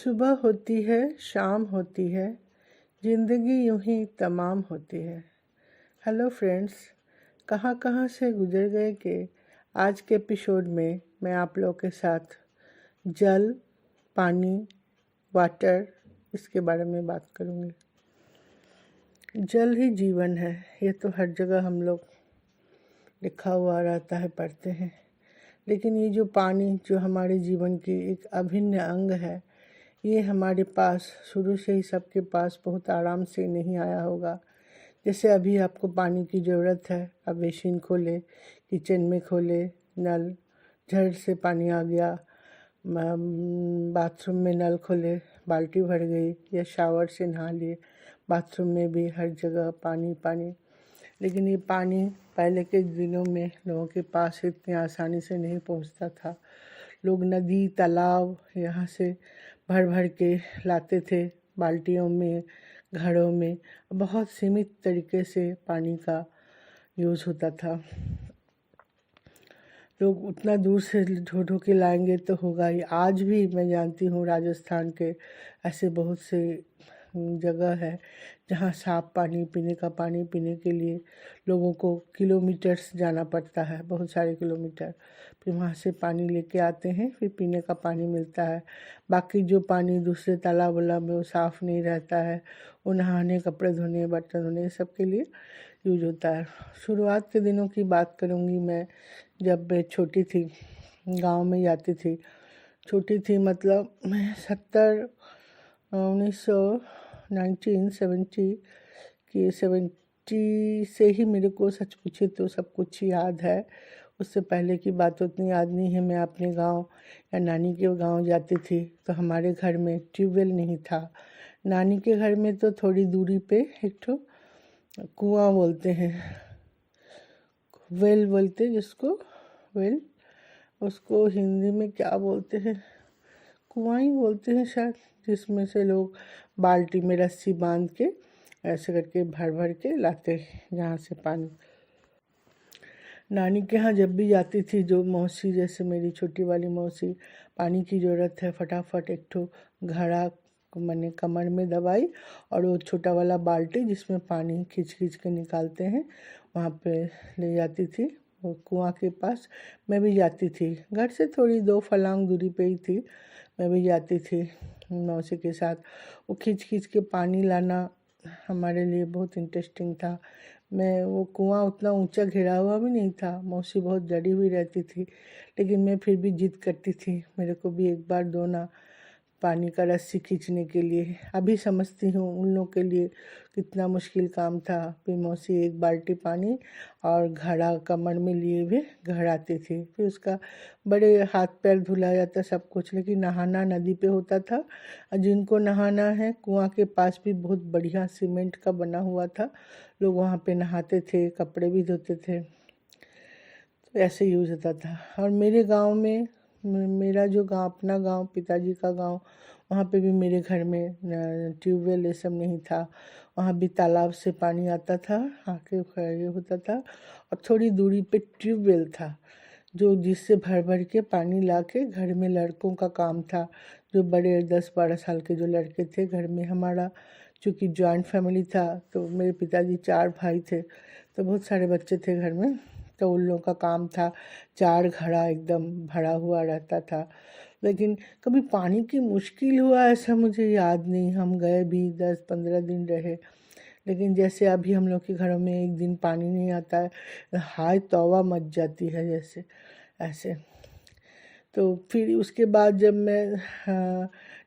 सुबह होती है, शाम होती है, ज़िंदगी यूं ही तमाम होती है। हेलो फ्रेंड्स, कहाँ कहाँ से गुजर गए कि आज के एपिसोड में मैं आप लोगों के साथ जल, पानी, वाटर इसके बारे में बात करूँगी। जल ही जीवन है, ये तो हर जगह हम लोग लिखा हुआ रहता है, पढ़ते हैं। लेकिन ये जो पानी जो हमारे जीवन की एक अभिन्न अंग है, ये हमारे पास शुरू से ही सबके पास बहुत आराम से नहीं आया होगा। जैसे अभी आपको पानी की ज़रूरत है, अब बेसिन खोले, किचन में खोले नल, झट से पानी आ गया। बाथरूम में नल खोले, बाल्टी भर गई, या शावर से नहा लिए, बाथरूम में भी हर जगह पानी पानी। लेकिन ये पानी पहले के दिनों में लोगों के पास इतनी आसानी से नहीं पहुंचता था। लोग नदी, तालाब यहाँ से भर भर के लाते थे बाल्टियों में, घड़ों में। बहुत सीमित तरीके से पानी का यूज़ होता था। लोग उतना दूर से ढो ढो के लाएंगे तो होगा ही। आज भी मैं जानती हूँ राजस्थान के ऐसे बहुत से जगह है जहाँ साफ पानी, पीने का पानी पीने के लिए लोगों को किलोमीटर्स जाना पड़ता है, बहुत सारे किलोमीटर। फिर वहाँ से पानी लेके आते हैं, फिर पीने का पानी मिलता है। बाकी जो पानी दूसरे तालाब वालाब में वो साफ़ नहीं रहता है, वो नहाने, कपड़े धोने, बर्तन धोने सब के लिए यूज होता है। शुरुआत के दिनों की बात करूँगी मैं, जब मैं छोटी थी, गांव में जाती थी। छोटी थी मतलब मैं 1970 की 70 से ही मेरे को सच पूछे तो सब कुछ याद है। उससे पहले की बात उतनी याद नहीं है। मैं अपने गांव या नानी के गांव जाती थी तो हमारे घर में ट्यूबवेल नहीं था। नानी के घर में तो थोड़ी दूरी पे एक ठो कुआं बोलते हैं, वेल बोलते जिसको, वेल, उसको हिंदी में क्या बोलते हैं, कुआं ही बोलते हैं शायद, जिसमें से लोग बाल्टी में रस्सी बांध के ऐसे करके भर भर के लाते हैं जहाँ से पानी। नानी के यहाँ जब भी जाती थी, जो मौसी, जैसे मेरी छोटी वाली मौसी, पानी की ज़रूरत है, फटाफट एक ठो घड़ा मैंने कमर में दबाई और वो छोटा वाला बाल्टी जिसमें पानी खींच खींच के निकालते हैं, वहाँ पे ले जाती थी। वो कुआं के पास मैं भी जाती थी, घर से थोड़ी 2 फलांग दूरी पे ही थी। मैं भी जाती थी मौसी के साथ। वो खींच खींच के पानी लाना हमारे लिए बहुत इंटरेस्टिंग था। मैं, वो कुआं उतना ऊंचा घिरा हुआ भी नहीं था, मौसी बहुत डरी हुई रहती थी, लेकिन मैं फिर भी जिद करती थी, मेरे को भी एक बार दो ना पानी का रस्सी खींचने के लिए। अभी समझती हूँ उन लोगों के लिए कितना मुश्किल काम था। फिर मौसी एक बाल्टी पानी और घड़ा कमर में लिए हुए घर आती थी। फिर उसका बड़े हाथ पैर धुला जाता सब कुछ, लेकिन नहाना नदी पे होता था। और जिनको नहाना है, कुआं के पास भी बहुत बढ़िया सीमेंट का बना हुआ था, लोग वहाँ पे नहाते थे, कपड़े भी धोते थे। तो ऐसे यूज़ होता था। और मेरे गांव में, मेरा जो गांव, अपना गांव, पिताजी का गांव, वहाँ पे भी मेरे घर में ट्यूबवेल ये सब नहीं था। वहाँ भी तालाब से पानी आता था, आके ये होता था। और थोड़ी दूरी पे ट्यूबवेल था, जो जिससे भर भर के पानी ला के घर में लड़कों का काम था। जो बड़े 10-12 साल के जो लड़के थे घर में, हमारा चूँकि जॉइंट फैमिली था तो मेरे पिताजी 4 भाई थे, तो बहुत सारे बच्चे थे घर में। तो उन लोगों का काम था, 4 घड़ा एकदम भरा हुआ रहता था। लेकिन कभी पानी की मुश्किल हुआ ऐसा मुझे याद नहीं। हम गए भी 10-15 दिन रहे, लेकिन जैसे अभी हम लोग के घरों में एक दिन पानी नहीं आता है, हाय तौबा मच जाती है जैसे ऐसे। तो फिर उसके बाद जब मैं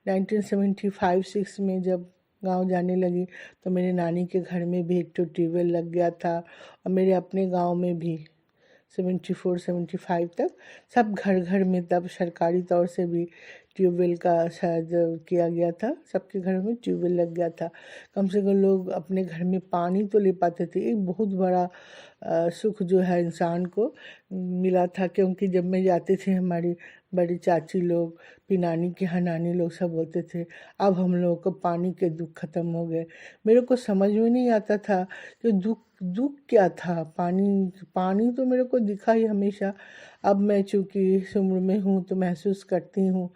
1975-6 में जब गांव जाने लगी, तो मेरे नानी के घर में भी एक तो ट्यूबवेल लग गया था। और मेरे अपने गांव में भी 74-75 तक सब घर घर में, तब सरकारी तौर से भी ट्यूबवेल का शायद किया गया था, सबके घरों में ट्यूबवेल लग गया था। कम से कम लोग अपने घर में पानी तो ले पाते थे। एक बहुत बड़ा सुख जो है इंसान को मिला था, क्योंकि जब मैं जाती थी, हमारी बड़ी चाची लोग, फिर नानी के यहाँ नानी लोग सब बोलते थे अब हम लोगों को पानी के दुख ख़त्म हो गए। मेरे को समझ में नहीं आता था कि दुख दुख क्या था। पानी पानी तो मेरे को दिखा ही हमेशा। अब मैं चूँकि इस उम्र में हूँ तो महसूस करती हूँ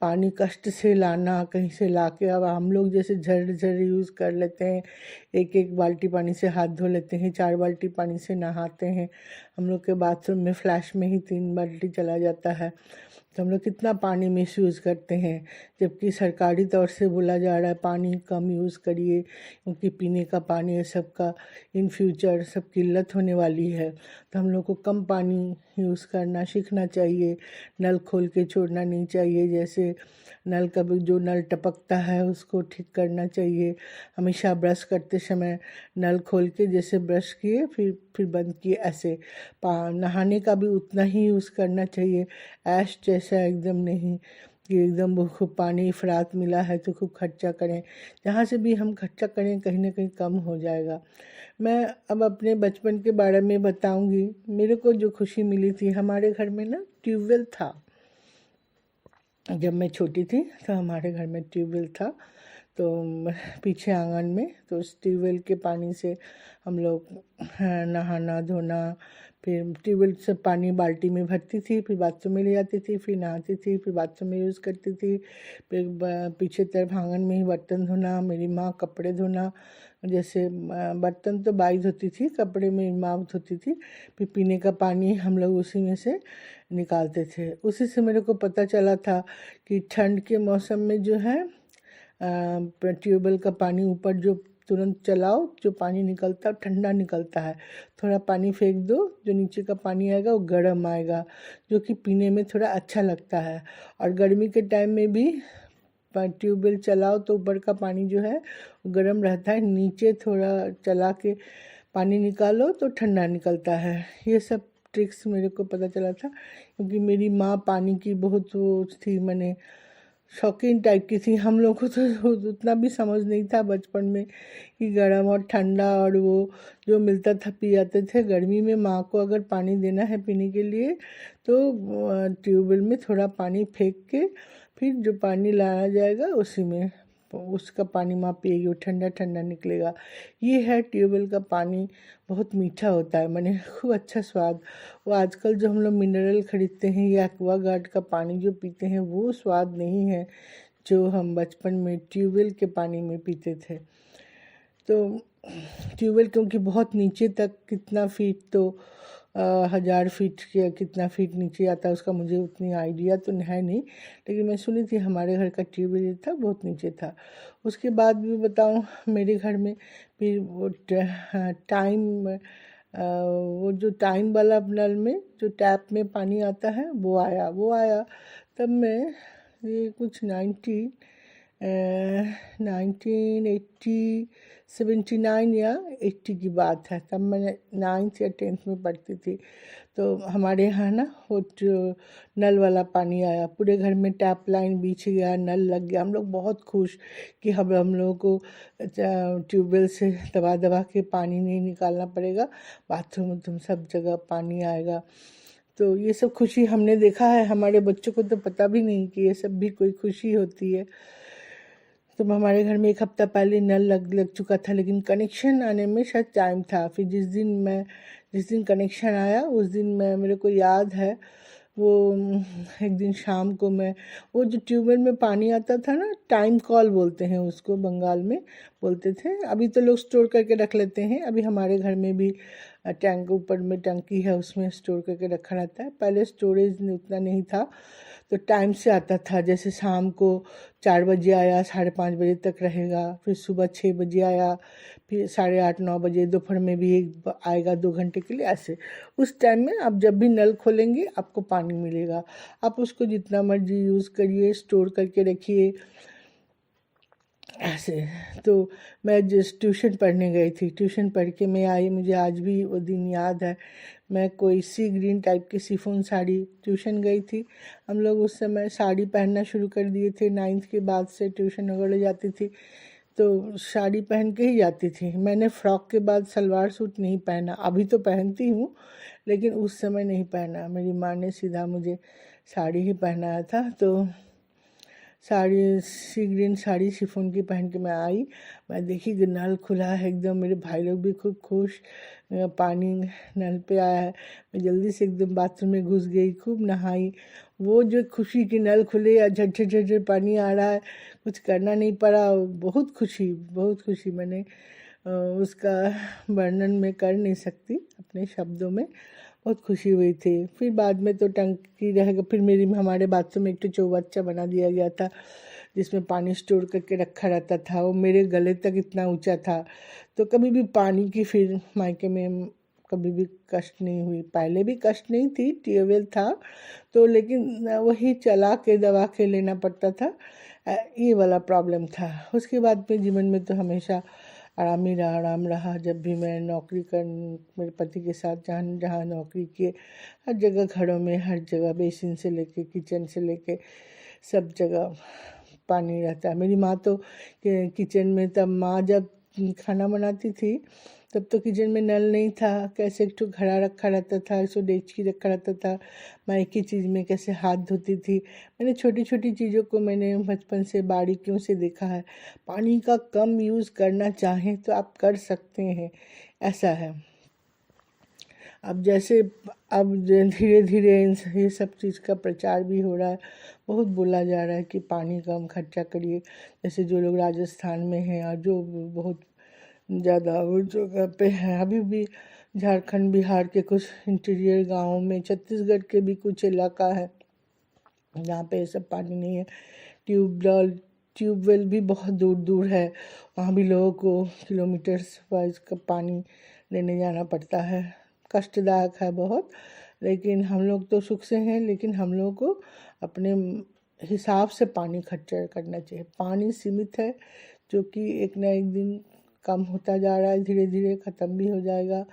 पानी कष्ट से लाना कहीं से लाके, अब हम लोग जैसे झर झर यूज़ कर लेते हैं, एक एक बाल्टी पानी से हाथ धो लेते हैं, 4 बाल्टी पानी से नहाते हैं। हम लोग के बाथरूम में फ्लैश में ही 3 बाल्टी चला जाता है। तो हम लोग कितना पानी मिसयूज़ करते हैं, जबकि सरकारी तौर से बोला जा रहा है पानी कम यूज़ करिए, क्योंकि पीने का पानी है सबका, इन फ्यूचर सब किल्लत होने वाली है। तो हम लोग को कम पानी यूज़ करना सीखना चाहिए, नल खोल के छोड़ना नहीं चाहिए। जैसे नल का भी जो नल टपकता है उसको ठीक करना चाहिए। हमेशा ब्रश करते समय नल खोल के जैसे ब्रश किए फिर बंद किए, ऐसे नहाने का भी उतना ही यूज़ करना चाहिए। ऐश जैसा एकदम नहीं कि एकदम वो खूब पानी इफ़रात मिला है तो खूब खर्चा करें। जहाँ से भी हम खर्चा करें कहीं ना कहीं कम हो जाएगा। मैं अब अपने बचपन के बारे में बताऊंगी। मेरे को जो खुशी मिली थी, हमारे घर में ना ट्यूबवेल था। जब मैं छोटी थी तो हमारे घर में ट्यूबवेल था, तो पीछे आंगन में, तो उस ट्यूबवेल के पानी से हम लोग नहाना धोना, फिर ट्यूबवेल से पानी बाल्टी में भरती थी, फिर बाथरूम में ले जाती थी, फिर नहाती थी, फिर बाथरूम में यूज़ करती थी। फिर पीछे तरफ आंगन में ही बर्तन धोना, मेरी माँ कपड़े धोना। जैसे बर्तन तो बाई धोती थी, कपड़े मेरी माँ धोती थी। फिर पीने का पानी हम लोग उसी में से निकालते थे। उसी से मेरे को पता चला था कि ठंड के मौसम में जो है ट्यूबवेल का पानी ऊपर जो तुरंत चलाओ, जो पानी निकलता है ठंडा निकलता है। थोड़ा पानी फेंक दो, जो नीचे का पानी आएगा वो गर्म आएगा, जो कि पीने में थोड़ा अच्छा लगता है। और गर्मी के टाइम में भी ट्यूबवेल चलाओ तो ऊपर का पानी जो है वो गर्म रहता है, नीचे थोड़ा चला के पानी निकालो तो ठंडा निकलता है। ये सब ट्रिक्स मेरे को पता चला था, क्योंकि मेरी माँ पानी की बहुत वो थी, मैंने शौकीन टाइप की थी। हम लोग को तो उतना भी समझ नहीं था बचपन में कि गर्म और ठंडा और वो जो मिलता था पी जाते थे। गर्मी में माँ को अगर पानी देना है पीने के लिए तो ट्यूबवेल में थोड़ा पानी फेंक के फिर जो पानी लाया जाएगा उसी में उसका पानी माँ पिएगी, वो ठंडा ठंडा निकलेगा। ये है ट्यूबवेल का पानी, बहुत मीठा होता है, मैंने खूब अच्छा स्वाद। वो आजकल जो हम लोग मिनरल ख़रीदते हैं या एक्वागार्ड का पानी जो पीते हैं वो स्वाद नहीं है जो हम बचपन में ट्यूबवेल के पानी में पीते थे। तो ट्यूबवेल क्योंकि बहुत नीचे तक, कितना फीट तो 1000 फीट या कितना फीट नीचे आता है उसका मुझे उतनी आइडिया तो है नहीं, लेकिन मैं सुनी थी हमारे घर का ट्यूबवेल था बहुत नीचे था। उसके बाद भी बताऊं, मेरे घर में फिर वो टाइम वो जो टाइम वाला नल में जो टैप में पानी आता है वो आया। तब मैं ये कुछ 1979 या 80 की बात है, तब मैं 9th या 10th में पढ़ती थी। तो हमारे यहाँ ना वो नल वाला पानी आया, पूरे घर में टैप लाइन बिछ गया, नल लग गया। हम लोग बहुत खुश कि हम लोगों को ट्यूबवेल से दबा दबा के पानी नहीं निकालना पड़ेगा, बाथरूम में सब जगह पानी आएगा। तो ये सब खुशी हमने देखा है, हमारे बच्चों को तो पता भी नहीं कि ये सब भी कोई खुशी होती है। तो हमारे घर में 1 हफ्ता पहले नल लग चुका था, लेकिन कनेक्शन आने में शायद टाइम था। फिर जिस दिन कनेक्शन आया उस दिन मेरे को याद है, वो एक दिन शाम को मैं वो जो ट्यूबवेल में पानी आता था ना, टाइम कॉल बोलते हैं उसको, बंगाल में बोलते थे। अभी तो लोग स्टोर करके रख लेते हैं, अभी हमारे घर में भी टैंक ऊपर में टंकी है उसमें स्टोर करके रखा रहता है। पहले स्टोरेज उतना नहीं था, तो टाइम से आता था। जैसे शाम को 4 बजे आया, 5:30 बजे तक रहेगा, फिर सुबह 6 बजे आया, फिर 8:30-9 बजे, दोपहर में भी आएगा 2 घंटे के लिए, ऐसे। उस टाइम में आप जब भी नल खोलेंगे आपको पानी मिलेगा, आप उसको जितना मर्जी यूज़ करिए, स्टोर करके रखिए, ऐसे। तो मैं जिस ट्यूशन पढ़ने गई थी, ट्यूशन पढ़ के मैं आई, मुझे आज भी वो दिन याद है। मैं कोई सी ग्रीन टाइप की शिफॉन साड़ी, ट्यूशन गई थी। हम लोग उस समय साड़ी पहनना शुरू कर दिए थे, 9th के बाद से ट्यूशन वगैरह जाती थी तो साड़ी पहन के ही जाती थी। मैंने फ़्रॉक के बाद सलवार सूट नहीं पहना, अभी तो पहनती हूँ लेकिन उस समय नहीं पहना। मेरी माँ ने सीधा मुझे साड़ी ही पहनाया था। तो साड़ी सी ग्रीन साड़ी शिफॉन की पहन के मैं आई। मैं देखी कि नल खुला है एकदम, मेरे भाई लोग भी खूब खुश, पानी नल पे आया है। मैं जल्दी से एकदम बाथरूम में घुस गई, खूब नहाई। वो जो खुशी कि नल खुले या झट झट झट पानी आ रहा है, कुछ करना नहीं पड़ा, बहुत खुशी, बहुत खुशी। मैंने उसका वर्णन मैं कर नहीं सकती अपने शब्दों में, बहुत खुशी हुई थी। फिर बाद में तो टंकी रहेगा, फिर हमारे बाथरूम में एक तो चौबच्चा बना दिया गया था जिसमें पानी स्टोर करके रखा रहता था। वो मेरे गले तक इतना ऊंचा था, तो कभी भी पानी की फिर मायके में कभी भी कष्ट नहीं हुई। पहले भी कष्ट नहीं थी, ट्यूबवेल था तो, लेकिन वही चला के दबा के लेना पड़ता था, ये वाला प्रॉब्लम था। उसके बाद में जीवन में तो हमेशा आराम ही रहा, आराम रहा। जब भी मैं नौकरी कर मेरे पति के साथ जहाँ जहाँ नौकरी किए, हर जगह घरों में, हर जगह बेसिन से लेके किचन से लेके सब जगह पानी रहता है। मेरी माँ तो किचन में, तब माँ जब खाना बनाती थी तब तो किचन में नल नहीं था, कैसे एक तो घड़ा रखा रहता था, सो डेचकी रखा रहता था। मैं एक ही चीज़ में कैसे हाथ धोती थी। मैंने छोटी छोटी चीज़ों को मैंने बचपन से बारीकियों से देखा है। पानी का कम यूज़ करना चाहें तो आप कर सकते हैं, ऐसा है। अब जैसे अब धीरे धीरे ये सब चीज़ का प्रचार भी हो रहा है, बहुत बोला जा रहा है कि पानी कम खर्चा करिए। जैसे जो लोग राजस्थान में हैं और जो बहुत ज़्यादा वो जगह पे हैं, अभी भी झारखंड बिहार के कुछ इंटीरियर गाँव में, छत्तीसगढ़ के भी कुछ इलाका है जहाँ पे ये सब पानी नहीं है। ट्यूबवेल भी बहुत दूर दूर है, वहाँ भी लोगों को किलोमीटर्स वाइज का पानी लेने जाना पड़ता है। कष्टदायक है बहुत, लेकिन हम लोग तो सुख से हैं। लेकिन हम लोग को अपने हिसाब से पानी खर्चा करना चाहिए। पानी सीमित है, जो कि एक ना एक दिन कम होता जा रहा है, धीरे धीरे ख़त्म भी हो जाएगा।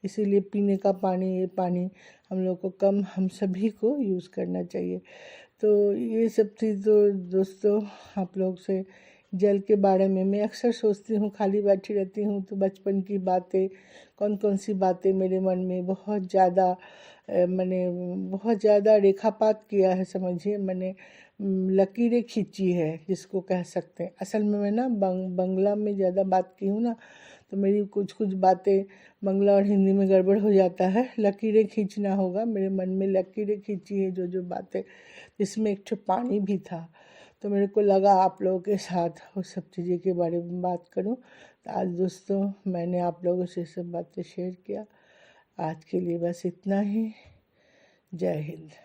इसीलिए पीने का पानी, ये पानी हम लोग को कम, हम सभी को यूज़ करना चाहिए। तो ये सब चीज़ तो दोस्तों आप लोग से जल के बारे में मैं अक्सर सोचती हूँ, खाली बैठी रहती हूँ तो बचपन की बातें, कौन कौन सी बातें मेरे मन में बहुत ज़्यादा, मैंने बहुत ज़्यादा रेखापात किया है, समझिए। मैंने लकीरें खींची है जिसको कह सकते हैं। असल में मैं ना बंगला में ज़्यादा बात की हूँ ना, तो मेरी कुछ कुछ बातें बंगला और हिंदी में गड़बड़ हो जाता है। लकीरें खींचना होगा, मेरे मन में लकीरें खींची है जो जो बातें, जिसमें एक ठो पानी भी था। तो मेरे को लगा आप लोगों के साथ वो सब चीज़ें के बारे में बात करूं। तो आज दोस्तों मैंने आप लोगों से सब बातें शेयर किया। आज के लिए बस इतना ही। जय हिंद।